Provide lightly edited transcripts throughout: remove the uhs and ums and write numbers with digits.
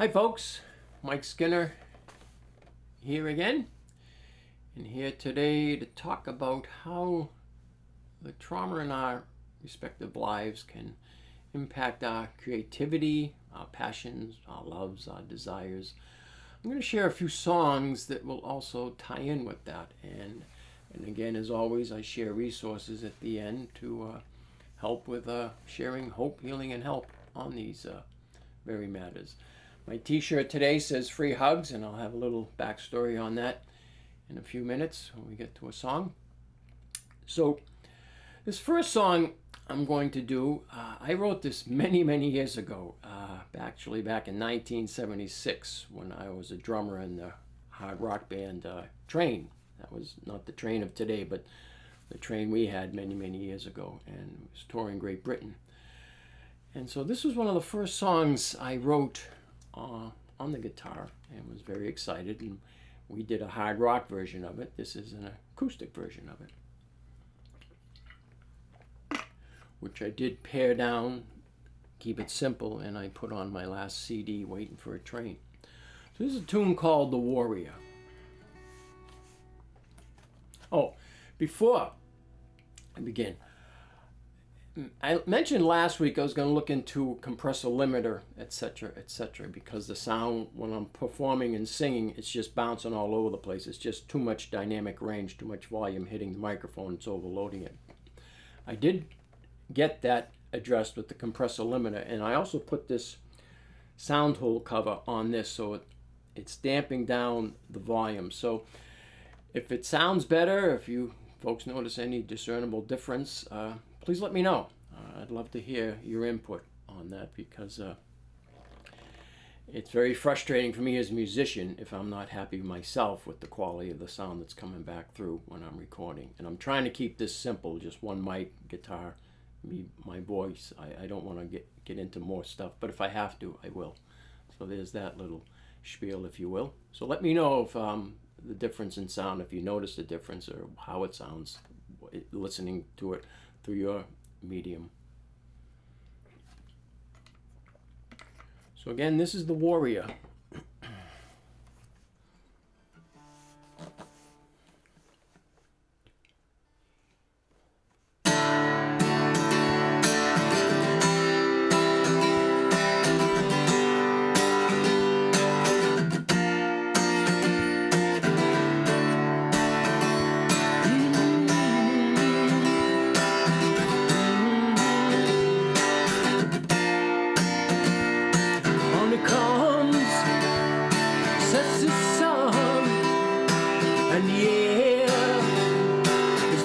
Hi folks, Mike Skinner here again, and here today to talk about how the trauma in our respective lives can impact our creativity, our passions, our loves, our desires. I'm going to share a few songs that will also tie in with that, and again, as always, I share resources at the end to help with sharing hope, healing, and help on these very matters. My t-shirt today says free hugs, and I'll have a little backstory on that in a few minutes when we get to a song. So this first song I'm going to do, I wrote this many years ago, actually back in 1976 when I was a drummer in the hard rock band Train. That was not the Train of today, but the Train we had many years ago, and was touring Great Britain. And so this was one of the first songs I wrote on the guitar, and was very excited, and we did a hard rock version of it. This is an acoustic version of it, which I did pare down, keep it simple, and I put on my last CD, Waiting for a Train. So this is a tune called The Warrior. Oh, before I begin, I mentioned last week I was going to look into compressor limiter, etc., because the sound when I'm performing and singing, it's just bouncing all over the place. It's just too much dynamic range, too much volume hitting the microphone. It's overloading it. I did get that addressed with the compressor limiter, and I also put this sound hole cover on this, so it's damping down the volume. So if it sounds better, if you folks notice any discernible difference, please let me know. I'd love to hear your input on that, because it's very frustrating for me as a musician if I'm not happy myself with the quality of the sound that's coming back through when I'm recording. And I'm trying to keep this simple, just one mic, guitar, my voice. I don't want to get into more stuff, but if I have to, I will. So there's that little spiel, if you will. So let me know if the difference in sound, if you notice the difference, or how it sounds listening to it through your medium. So again, this is The Warrior.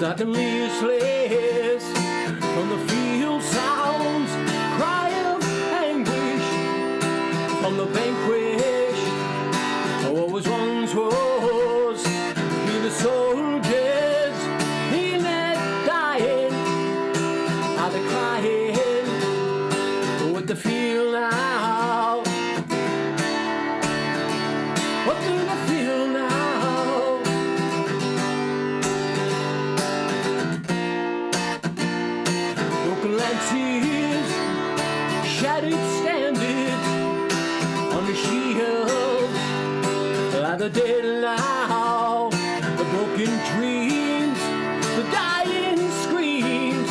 Like a leafless from the field sounds, cry of anguish from the vanquish. What was once was, be the soldiers he met dying, how they crying, what they feel now. What do they feel now? Lances, shattered standards on the shields, like the dead now, the broken dreams, the dying screams.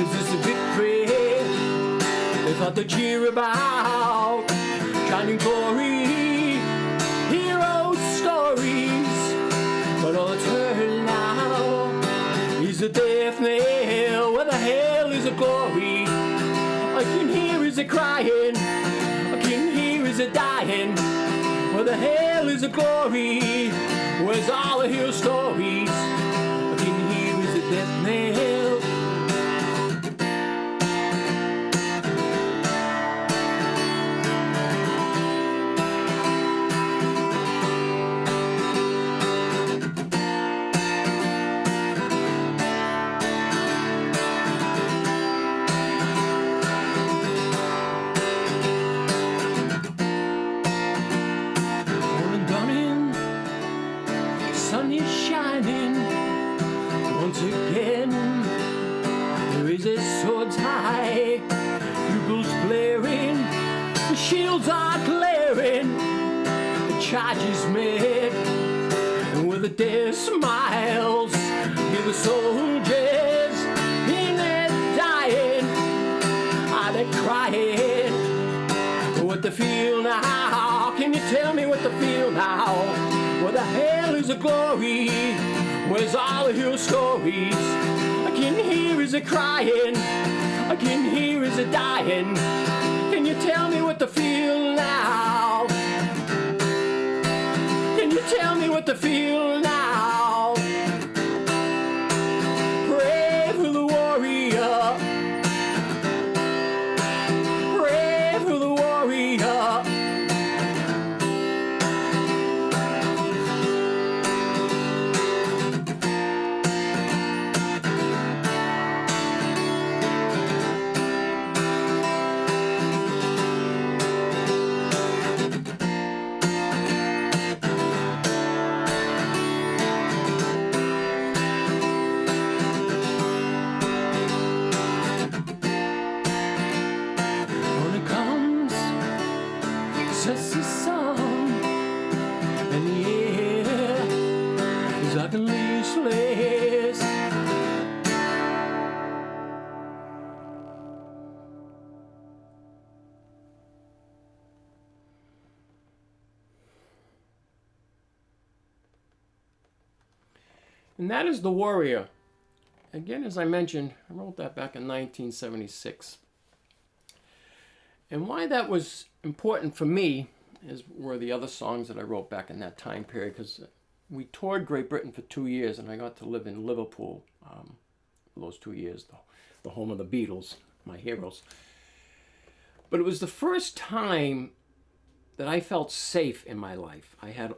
Is this a victory they thought to cheer about? Shining glory, hero stories, but all it's heard now is a death knell. Where the hell is the glory? I can hear is it crying, I can hear is it dying. Where the hell is the glory? Where's all the hero stories? I can hear is it death knell. Sun is shining once again. There is a swords high, bugles blaring, the shields are glaring. wearing the charges made, and with the dead smiles, hear the soldiers in their dying, are they crying? What they feel now? Can you tell me what they feel now? Where the hell is the glory? Where's all the hero stories? I can hear is it crying, I can hear is it dying. Can you tell me what they feel now? Can you tell me what they feel now? Pray for the warrior, pray for the warrior. Just a song, and the air is like a leashless. And that is The Warrior. Again, as I mentioned, I wrote that back in 1976. And why that was important for me were the other songs that I wrote back in that time period, because we toured Great Britain for 2 years, and I got to live in Liverpool for those 2 years, the home of the Beatles, my heroes. But it was the first time that I felt safe in my life. I had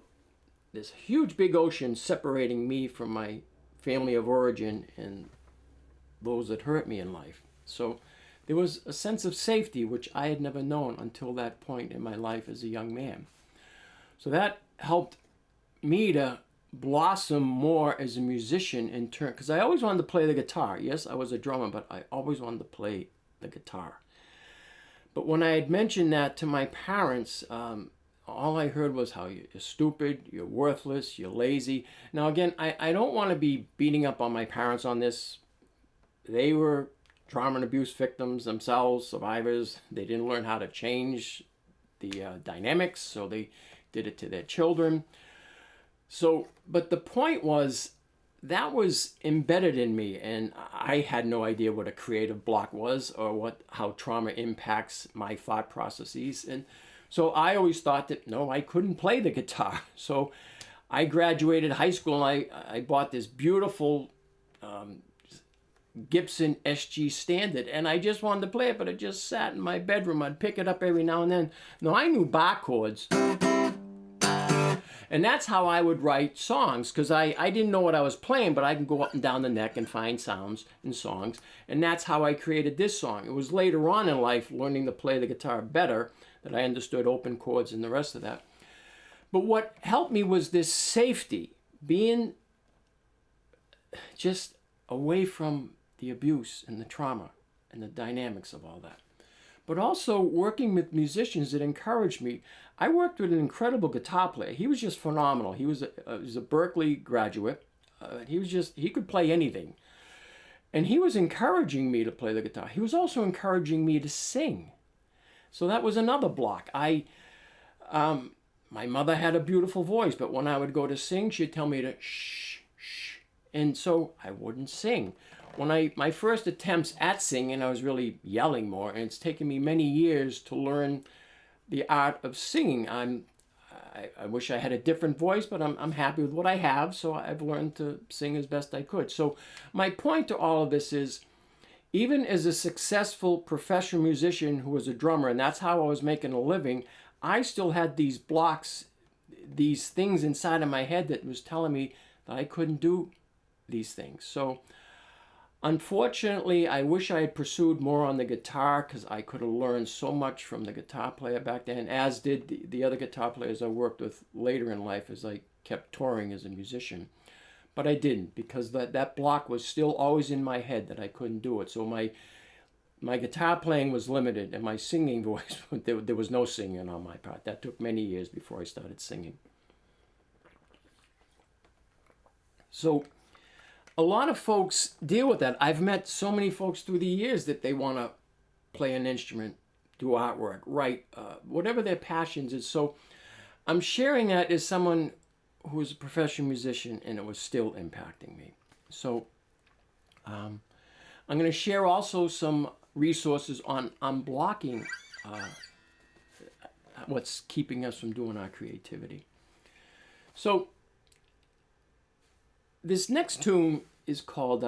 this huge big ocean separating me from my family of origin and those that hurt me in life. So there was a sense of safety which I had never known until that point in my life as a young man. So that helped me to blossom more as a musician in turn, because I always wanted to play the guitar. Yes, I was a drummer, but I always wanted to play the guitar. But when I had mentioned that to my parents, all I heard was how you're stupid, you're worthless, you're lazy. Now again, I don't want to be beating up on my parents on this. They were trauma and abuse victims themselves, survivors. They didn't learn how to change the dynamics, so they did it to their children. So, but the point was, that was embedded in me, and I had no idea what a creative block was or how trauma impacts my thought processes. And so I always thought that, no, I couldn't play the guitar. So I graduated high school, and I bought this beautiful Gibson SG Standard, and I just wanted to play it, but it just sat in my bedroom. I'd pick it up every now and then. Now, I knew bar chords, and that's how I would write songs, because I didn't know what I was playing, but I can go up and down the neck and find sounds in songs, and that's how I created this song. It was later on in life, learning to play the guitar better, that I understood open chords and the rest of that. But what helped me was this safety, being just away from the abuse and the trauma and the dynamics of all that. But also working with musicians that encouraged me. I worked with an incredible guitar player. He was just phenomenal. He was a Berkeley graduate. He could play anything. And he was encouraging me to play the guitar. He was also encouraging me to sing. So that was another block. My mother had a beautiful voice, but when I would go to sing, she'd tell me to shh, shh. And so I wouldn't sing. When my first attempts at singing, I was really yelling more, and it's taken me many years to learn the art of singing. I wish I had a different voice, but I'm happy with what I have, so I've learned to sing as best I could. So my point to all of this is, even as a successful professional musician who was a drummer, and that's how I was making a living, I still had these blocks, these things inside of my head that was telling me that I couldn't do these things. So unfortunately, I wish I had pursued more on the guitar, because I could have learned so much from the guitar player back then, as did the other guitar players I worked with later in life as I kept touring as a musician. But I didn't, because that block was still always in my head that I couldn't do it. So my guitar playing was limited, and my singing voice, there was no singing on my part. That took many years before I started singing. So a lot of folks deal with that. I've met so many folks through the years that they want to play an instrument, do artwork, write, whatever their passions is. So I'm sharing that as someone who was a professional musician, and it was still impacting me. So I'm going to share also some resources on unblocking what's keeping us from doing our creativity. So this next tune is called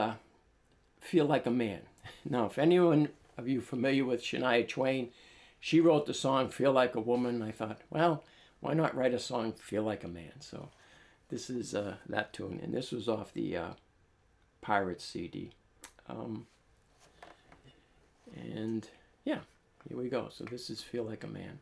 Feel Like a Man. Now, if anyone of you familiar with Shania Twain, she wrote the song Feel Like a Woman. I thought, well, why not write a song Feel Like a Man? So this is that tune, and this was off the Pirates CD. And yeah, here we go. So this is Feel Like a Man.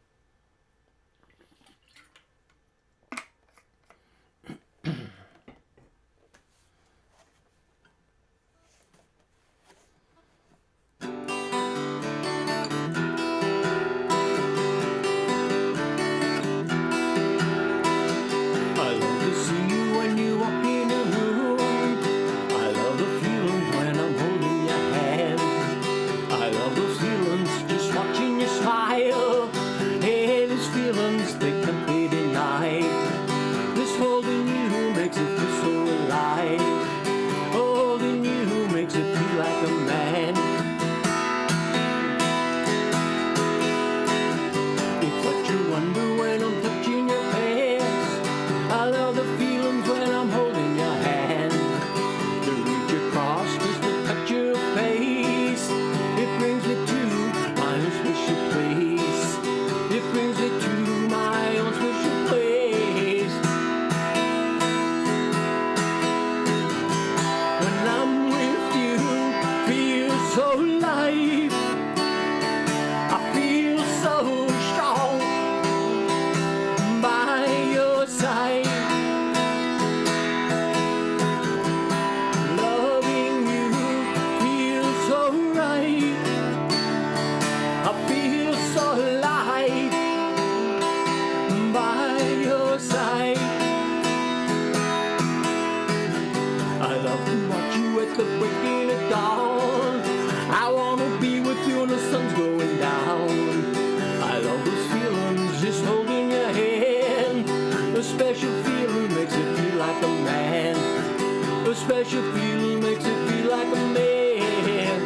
Special feeling makes it feel like a man.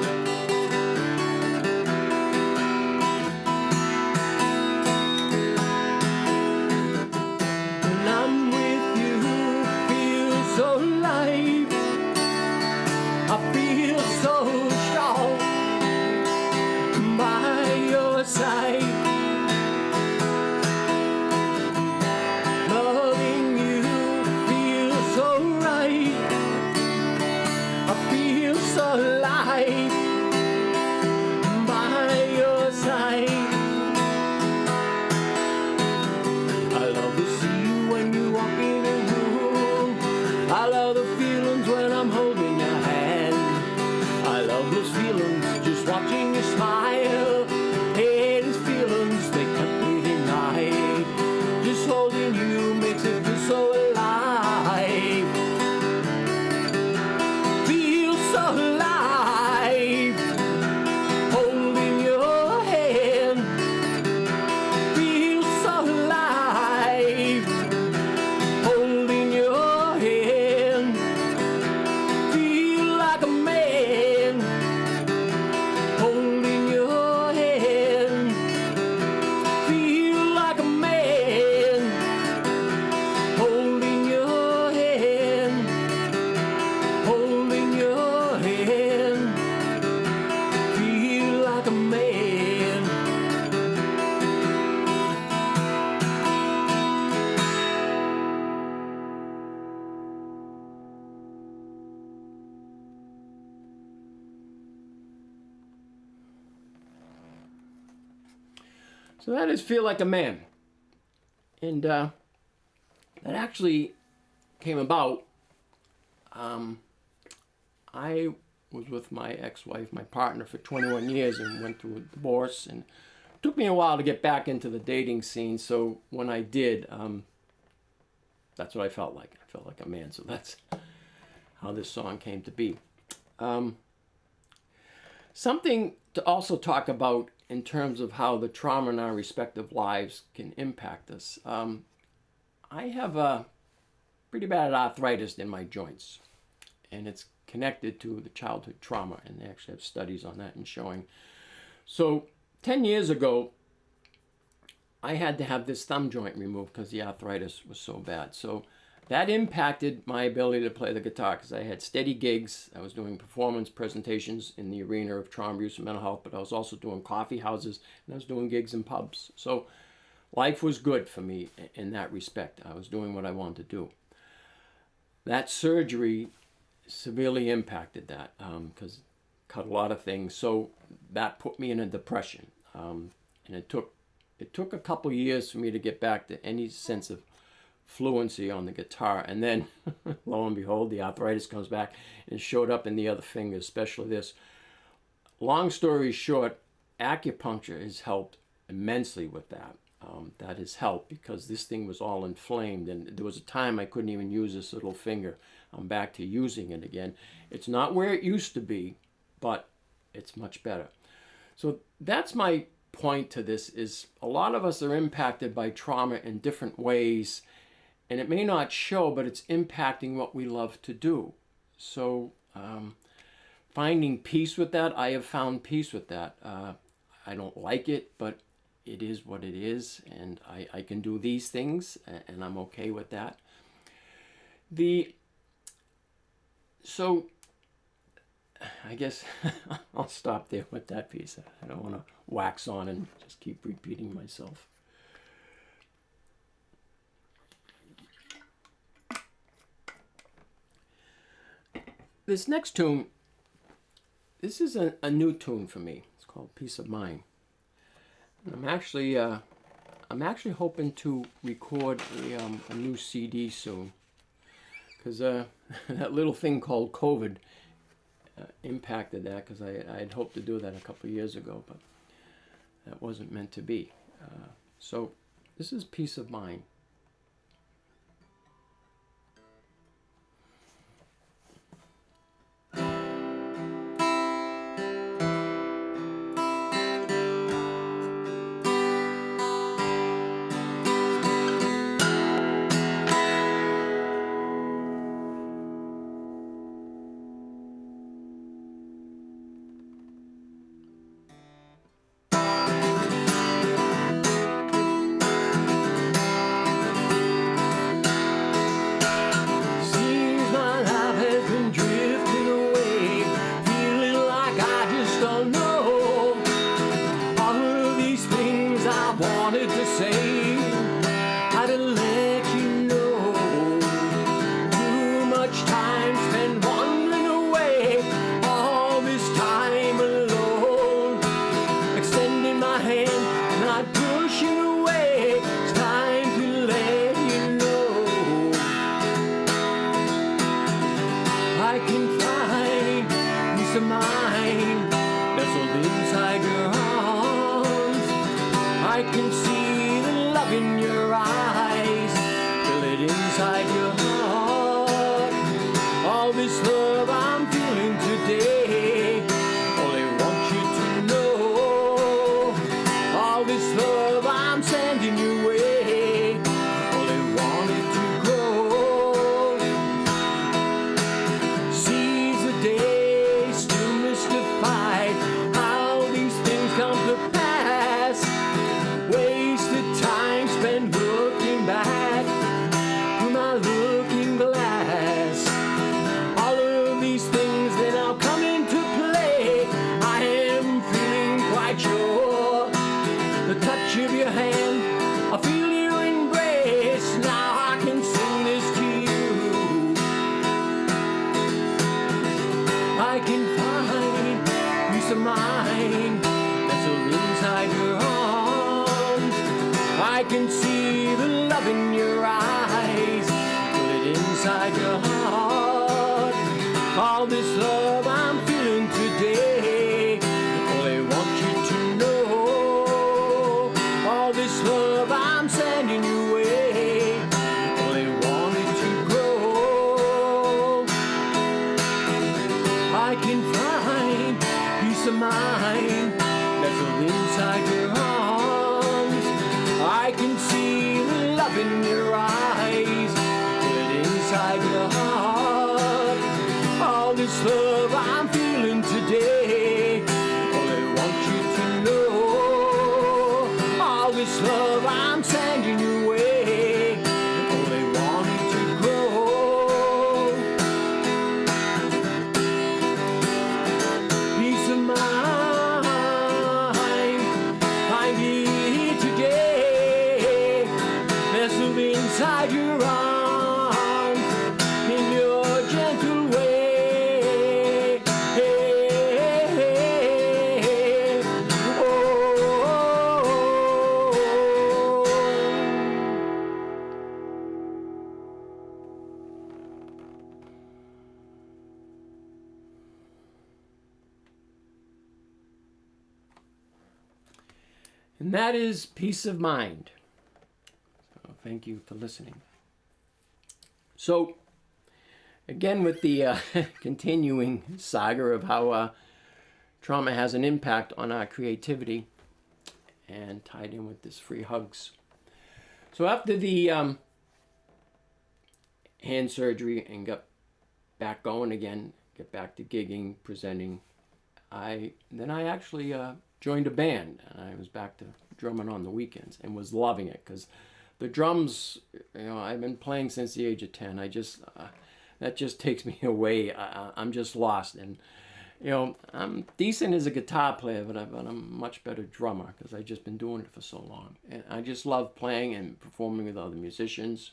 When I'm with you, feel so light. I feel so strong by your side. Loving you feels so right. I feel so alive by your side. I love to see you when you walk in a room. I love the feelings when I'm holding your hand. I love those feelings just watching you smile. Hey, these feelings, they kept me tonight. Just holding you makes it feel so alive. So that is Feel Like a Man. And that actually came about. I was with my ex-wife, my partner, for 21 years and went through a divorce. And it took me a while to get back into the dating scene. So when I did, that's what I felt like. I felt like a man. So that's how this song came to be. Something to also talk about in terms of how the trauma in our respective lives can impact us. I have a pretty bad arthritis in my joints, and it's connected to the childhood trauma, and they actually have studies on that and showing. So 10 years ago, I had to have this thumb joint removed because the arthritis was so bad. So that impacted my ability to play the guitar because I had steady gigs. I was doing performance presentations in the arena of trauma, abuse, and mental health, but I was also doing coffee houses, and I was doing gigs in pubs. So life was good for me in that respect. I was doing what I wanted to do. That surgery severely impacted that because it cut a lot of things. So that put me in a depression. And it took a couple years for me to get back to any sense of fluency on the guitar. And then, lo and behold, the arthritis comes back and showed up in the other finger, especially this. Long story short, acupuncture has helped immensely with that. That has helped because this thing was all inflamed, and there was a time I couldn't even use this little finger. I'm back to using it again. It's not where it used to be, but it's much better. So that's my point to this, is a lot of us are impacted by trauma in different ways, and it may not show, but it's impacting what we love to do. So finding peace with that, I have found peace with that. I don't like it, but it is what it is, and I can do these things, and I'm okay with that. So I guess I'll stop there with that piece. I don't want to wax on and just keep repeating myself. This next tune, this is a new tune for me. It's called Peace of Mind. I'm actually hoping to record a new CD soon, because that little thing called COVID impacted that, because I had hoped to do that a couple of years ago, but that wasn't meant to be. So this is Peace of Mind. All this love I'm feeling can see the love in your eyes, but inside your heart, all this love I'm feeling today, oh, I want you to know, all this love I'm sending your way, oh, I want it to grow. Peace of mind, find it today, nestled inside your arms, in your gentle way. Hey, hey, hey. Oh. And that is peace of mind. So thank you for listening. So, again, with the continuing saga of how trauma has an impact on our creativity, and tied in with this free hugs. So after the hand surgery and got back going again, get back to gigging, presenting, I actually joined a band, and I was back to drumming on the weekends and was loving it, because the drums, I've been playing since the age of 10. I just that just takes me away. I'm just lost, and I'm decent as a guitar player, but I'm a much better drummer because I've just been doing it for so long, and I just love playing and performing with other musicians.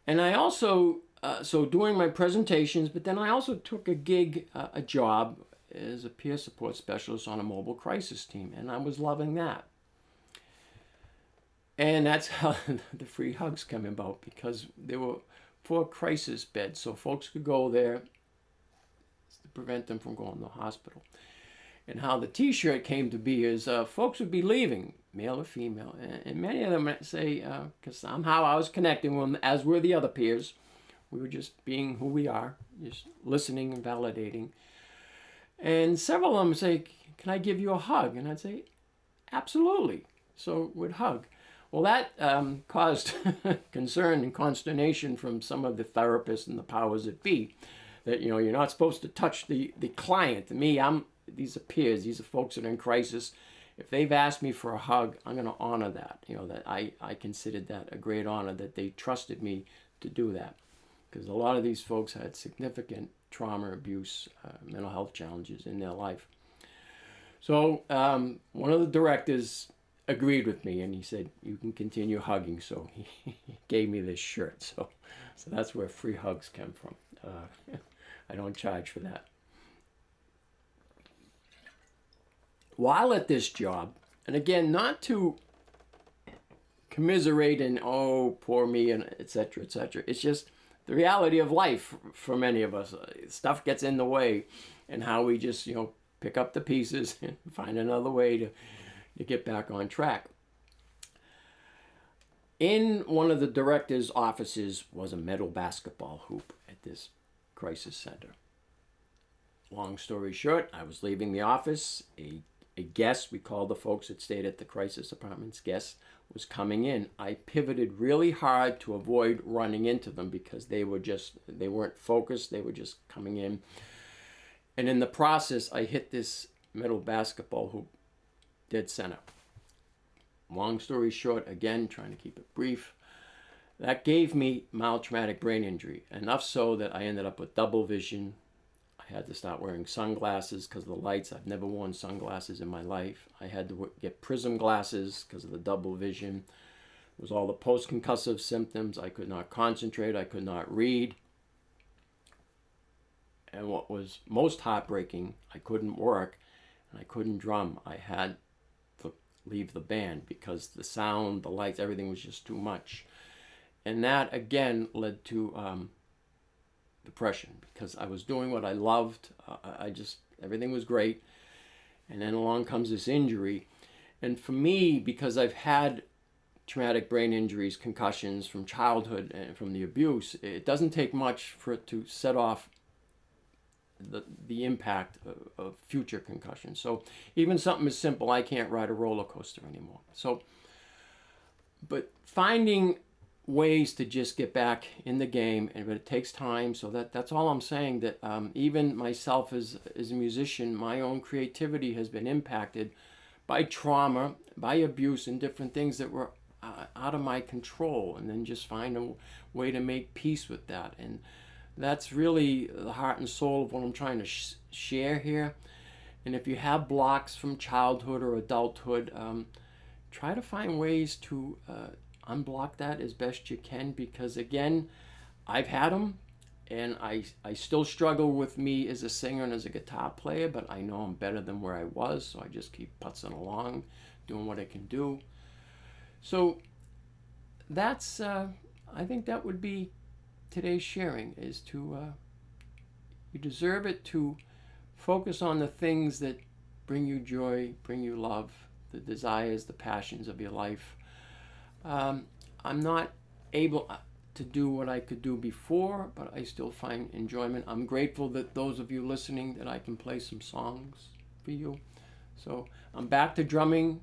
And I also so doing my presentations, but then I also took a gig, a job as a peer support specialist on a mobile crisis team, and I was loving that. And that's how the free hugs came about, because there were 4 crisis beds, so folks could go there to prevent them from going to the hospital. And how the t-shirt came to be is folks would be leaving, male or female, and many of them would say, because somehow I was connecting with them, as were the other peers. We were just being who we are, just listening and validating. And several of them say, can I give you a hug? And I'd say, absolutely. So we'd hug. Well, that caused concern and consternation from some of the therapists and the powers that be, that, you're not supposed to touch the client. Me, these are peers, these are folks that are in crisis. If they've asked me for a hug, I'm going to honor that. That I considered that a great honor, that they trusted me to do that. Because a lot of these folks had significant trauma, abuse, mental health challenges in their life. So one of the directors agreed with me, and he said, you can continue hugging. So he gave me this shirt. So that's where free hugs came from. I don't charge for that. While at this job, and again, not to commiserate and, oh, poor me, and et cetera, it's just the reality of life for many of us. Stuff gets in the way, and how we just, pick up the pieces and find another way to get back on track. In one of the director's offices was a metal basketball hoop at this crisis center. Long story short, I was leaving the office. A guest, we called the folks that stayed at the crisis apartments, guest, was coming in. I pivoted really hard to avoid running into them, because they weren't focused. They were just coming in. And in the process, I hit this metal basketball hoop dead center. Long story short, again, trying to keep it brief, that gave me mild traumatic brain injury, enough so that I ended up with double vision. I had to start wearing sunglasses because of the lights. I've never worn sunglasses in my life. I had to get prism glasses because of the double vision. It was all the post-concussive symptoms. I could not concentrate. I could not read. And what was most heartbreaking, I couldn't work and I couldn't drum. I had to leave the band because the sound, the lights, everything was just too much. And that, again, led to depression, because I was doing what I loved. Everything was great. And then along comes this injury. And for me, because I've had traumatic brain injuries, concussions from childhood and from the abuse, it doesn't take much for it to set off the impact of future concussions. So even something as simple, I can't ride a roller coaster anymore. So but finding ways to just get back in the game, but it takes time. So that's all I'm saying, that even myself as a musician, my own creativity has been impacted by trauma, by abuse, and different things that were out of my control, and then just find a way to make peace with that. And that's really the heart and soul of what I'm trying to share here. And if you have blocks from childhood or adulthood, try to find ways to unblock that as best you can, because again, I've had them, and I still struggle with me as a singer and as a guitar player, but I know I'm better than where I was, so I just keep putzing along, doing what I can do. So that's, I think that would be today's sharing, is to, you deserve it to focus on the things that bring you joy, bring you love, the desires, the passions of your life. I'm not able to do what I could do before, but I still find enjoyment. I'm grateful that those of you listening, that I can play some songs for you. So I'm back to drumming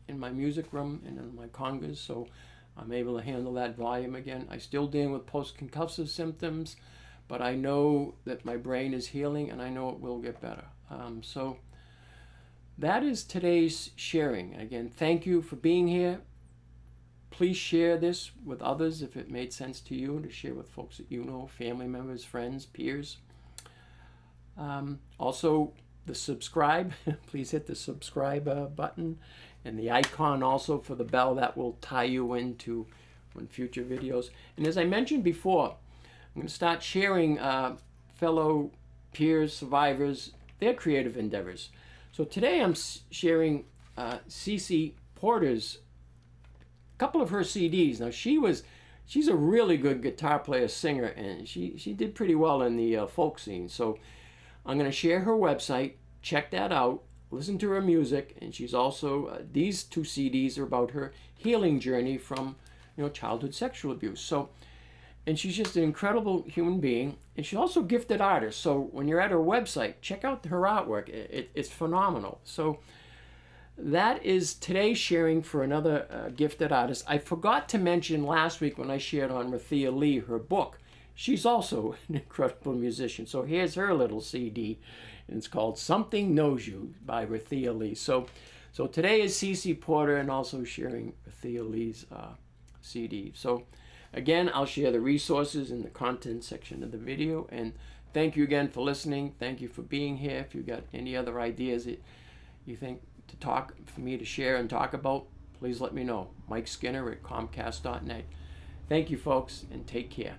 in my music room and in my congas, so I'm able to handle that volume again. I still deal with post-concussive symptoms, but I know that my brain is healing, and I know it will get better. So that is today's sharing. Again, thank you for being here. Please share this with others if it made sense to you, to share with folks that you know, family members, friends, peers. Also, the subscribe. Please hit the subscribe button, and the icon also for the bell. That will tie you into when future videos. And as I mentioned before, I'm going to start sharing fellow peers, survivors, their creative endeavors. So today I'm sharing Cece Porter's, a couple of her CDs. Now she's a really good guitar player, singer, and she did pretty well in the folk scene. So I'm going to share her website. Check that out. Listen to her music, and she's also these two CDs are about her healing journey from childhood sexual abuse. So, and she's just an incredible human being, and she's also a gifted artist. So when you're at her website, check out her artwork. It's phenomenal. So that is today's sharing for another gifted artist. I forgot to mention last week when I shared on Rathia Lee, her book. She's also an incredible musician. So here's her little CD, and it's called Something Knows You by Rathia Lee. So today is Cece Porter, and also sharing Rathia Lee's CD. So again, I'll share the resources in the content section of the video. And thank you again for listening. Thank you for being here. If you got any other ideas that you think for me to share and talk about, please let me know. Mike Skinner at Comcast.net. Thank you, folks, and take care.